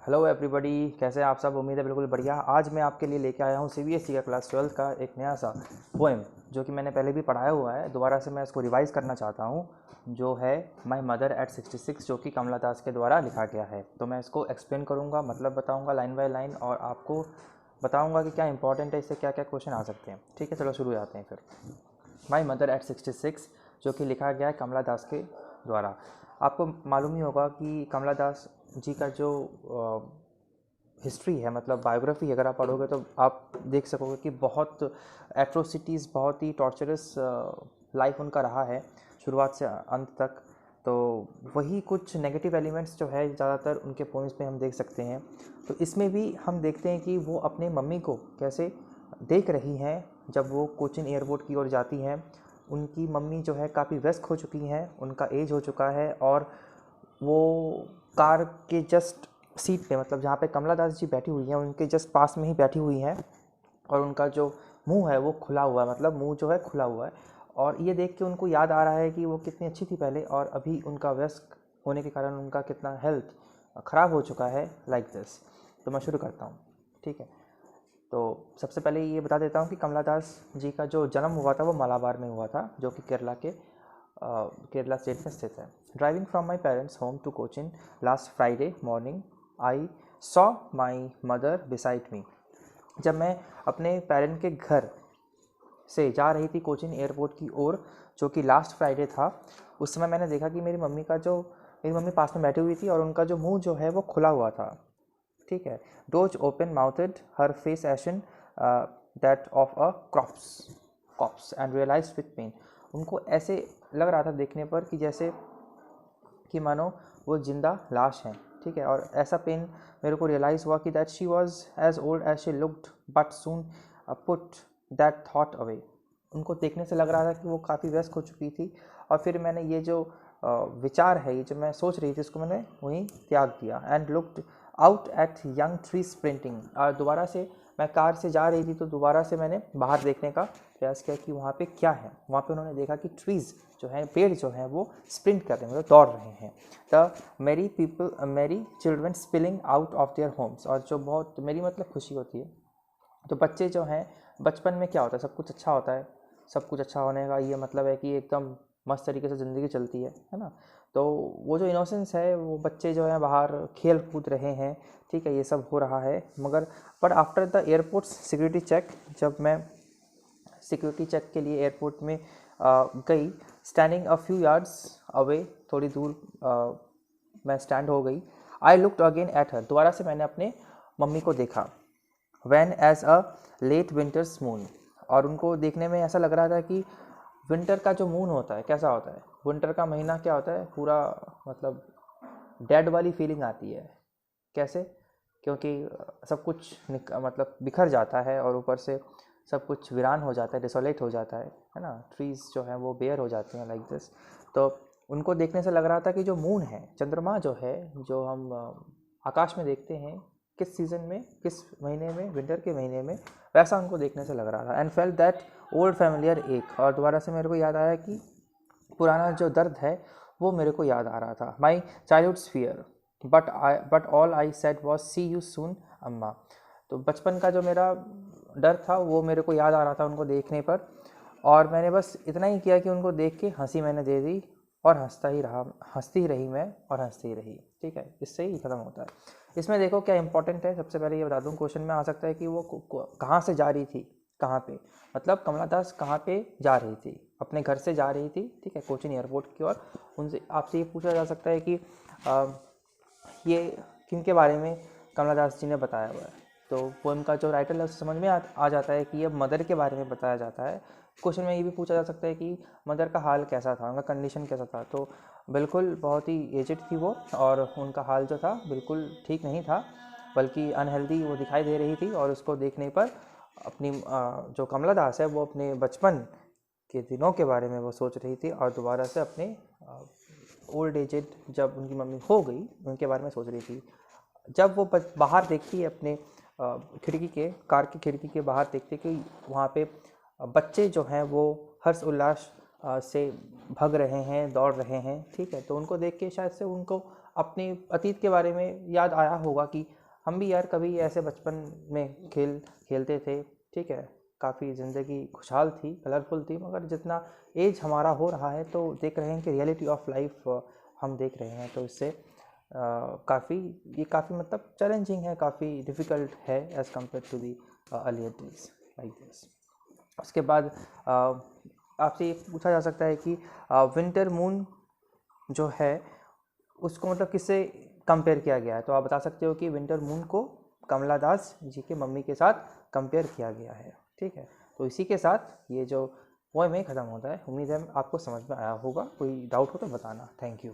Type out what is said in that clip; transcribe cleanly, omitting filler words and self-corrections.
Hello everybody, कैसे हैं आप सब। उम्मीद है बिल्कुल बढ़िया। आज मैं आपके लिए लेके आया हूँ सीबीएसई का क्लास 12 का एक नया सा पोएम जो कि मैंने पहले भी पढ़ाया हुआ है। दोबारा से मैं इसको रिवाइज़ करना चाहता हूँ, जो है माई मदर एट 66, जो कि कमला दास के द्वारा लिखा गया है। तो मैं इसको एक्सप्लेन करूँगा, मतलब बताऊँगा लाइन बाय लाइन, और आपको बताऊँगा कि क्या इंपॉर्टेंट है, इससे क्या क्या क्वेश्चन आ सकते हैं। ठीक है, चलो शुरू आते हैं फिर। माई मदर एट 66, जो कि लिखा गया है कमला दास के द्वारा। आपको मालूम ही होगा कि कमला दास जी का जो हिस्ट्री है, मतलब बायोग्राफी, अगर आप पढ़ोगे तो आप देख सकोगे कि बहुत एट्रोसिटीज़, बहुत ही टॉर्चरस लाइफ उनका रहा है शुरुआत से अंत तक। तो वही कुछ नेगेटिव एलिमेंट्स जो है ज़्यादातर उनके पोइम्स में हम देख सकते हैं। तो इसमें भी हम देखते हैं कि वो अपने मम्मी को कैसे देख रही हैं जब वो कोचिन एयरपोर्ट की ओर जाती हैं। उनकी मम्मी जो है काफ़ी व्यस्क हो चुकी हैं, उनका एज हो चुका है, और वो कार के जस्ट सीट पे, मतलब जहाँ पे कमला दास जी बैठी हुई हैं उनके जस्ट पास में ही बैठी हुई हैं, और उनका जो मुंह है वो खुला हुआ है, मतलब मुंह जो है खुला हुआ है। और ये देख के उनको याद आ रहा है कि वो कितनी अच्छी थी पहले, और अभी उनका व्यस्क होने के कारण उनका कितना हेल्थ ख़राब हो चुका है, लाइक दिस। तो मैं शुरू करता हूँ, ठीक है। तो सबसे पहले ये बता देता हूँ कि कमला दास जी का जो जन्म हुआ था वो मलाबार में हुआ था, जो कि केरला स्टेट में स्थित है। Driving from my parents home to Cochin last Friday morning, I saw my mother beside me. जब मैं अपने पेरेंट के घर से जा रही थी कोचिन एयरपोर्ट की ओर, जो कि लास्ट फ्राइडे था, उस समय मैंने देखा कि मेरी मम्मी पास में बैठी हुई थी, और उनका जो मुंह जो है वो खुला हुआ था। ठीक है। Those open mouthed, her face ashen that of a corpse and realise with pain. उनको ऐसे लग रहा था देखने पर कि जैसे कि मानो वो जिंदा लाश हैं। ठीक है। और ऐसा पेन मेरे को रियलाइज़ हुआ कि that she was as old as she looked, but soon put that thought away. उनको देखने से लग रहा था कि वो काफ़ी व्यस्त हो चुकी थी, और फिर मैंने ये जो विचार है, ये जो मैं सोच रही थी, इसको मैंने वहीं त्याग दिया। And looked out at young tree sprinting. और दोबारा से मैं कार से जा रही थी, तो दोबारा से मैंने बाहर देखने का प्रयास किया कि वहाँ पे क्या है। वहाँ पे उन्होंने देखा कि ट्रीज़ जो हैं, पेड़ जो हैं, वो स्प्रिंट कर रहे हैं, मतलब दौड़ रहे हैं। द मेरी children spilling out of their homes. और जो बहुत मेरी मतलब खुशी होती है, तो बच्चे जो हैं, बचपन में क्या होता है, सब कुछ अच्छा होता है। सब कुछ अच्छा होने का ये मतलब है कि एकदम मस्त तरीके से ज़िंदगी चलती है ना। तो वो जो इनोसेंस है, वो बच्चे जो हैं बाहर खेल कूद रहे हैं, ठीक है, ये सब हो रहा है। मगर but after the airport security check, जब मैं सिक्योरिटी चेक के लिए एयरपोर्ट में गई, standing a few yards away, थोड़ी दूर मैं स्टैंड हो गई। I looked again at her. दोबारा से मैंने अपने मम्मी को देखा। Wan as a late winter's moon. और उनको देखने में ऐसा लग रहा था कि विंटर का जो मून होता है, कैसा होता है, विंटर का महीना क्या होता है, पूरा मतलब डेड वाली फीलिंग आती है। कैसे? क्योंकि सब कुछ मतलब बिखर जाता है, और ऊपर से सब कुछ वीरान हो जाता है, डिसोलेट हो जाता है ना। ट्रीज़ जो हैं वो बेयर हो जाते हैं, लाइक दिस। तो उनको देखने से लग रहा था कि जो मून है, चंद्रमा जो है, जो हम आकाश में देखते हैं, किस सीज़न में, किस महीने में, विंटर के महीने में, वैसा उनको देखने से लग रहा था। And felt that old familiar एक। और दोबारा से मेरे को याद आया कि पुराना जो दर्द है वो मेरे को याद आ रहा था। My childhoods fear, but all I said was see you soon अम्मा। तो बचपन का जो मेरा डर था वो मेरे को याद आ रहा था उनको देखने पर, और मैंने बस इतना ही किया कि उनको देख के हंसी मैंने दे दी, और हंसती ही रही मैं, और हंसती ही रही। ठीक है, इससे ही ख़त्म होता है। इसमें देखो क्या इंपॉर्टेंट है। सबसे पहले ये बता दूं, क्वेश्चन में आ सकता है कि वो कहाँ से जा रही थी, कहाँ पे, मतलब कमला दास कहाँ पे जा रही थी। अपने घर से जा रही थी, ठीक है, कोचिन एयरपोर्ट की ओर। उनसे आपसे ये पूछा जा सकता है कि ये किन के बारे में कमला दास जी ने बताया हुआ है। तो पोएम का जो राइटर है उससे समझ में आ जाता है कि ये मदर के बारे में बताया जाता है। क्वेश्चन में ये भी पूछा जा सकता है कि मदर का हाल कैसा था, उनका कंडीशन कैसा था। तो बिल्कुल बहुत ही एजड थी वो, और उनका हाल जो था बिल्कुल ठीक नहीं था, बल्कि अनहेल्दी वो दिखाई दे रही थी। और उसको देखने पर अपनी जो कमला दास है वो अपने बचपन के दिनों के बारे में वो सोच रही थी, और दोबारा से अपने ओल्ड एजेड, जब उनकी मम्मी हो गई, उनके बारे में सोच रही थी। जब वो बाहर देखती है अपने खिड़की के, कार की खिड़की के बाहर देखती कि वहाँ पे बच्चे जो हैं वो हर्ष उल्लास से भग रहे हैं, दौड़ रहे हैं। ठीक है, तो उनको देख के शायद से उनको अपने अतीत के बारे में याद आया होगा कि हम भी यार कभी ऐसे बचपन में खेलते थे, ठीक है, काफ़ी ज़िंदगी खुशहाल थी, कलरफुल थी, मगर जितना एज हमारा हो रहा है तो देख रहे हैं कि रियलिटी ऑफ लाइफ हम देख रहे हैं, तो इससे काफ़ी मतलब चैलेंजिंग है, काफ़ी डिफ़िकल्ट है as compared to the earlier days like this. उसके बाद आपसे ये पूछा जा सकता है कि विंटर मून जो है उसको मतलब किससे कंपेयर किया गया है, तो आप बता सकते हो कि विंटर मून को कमला दास जी के मम्मी के साथ कंपेयर किया गया है, ठीक है। तो इसी के साथ ये जो पोएम है ख़त्म होता है। उम्मीद है आपको समझ में आया होगा, कोई डाउट हो तो बताना। Thank you.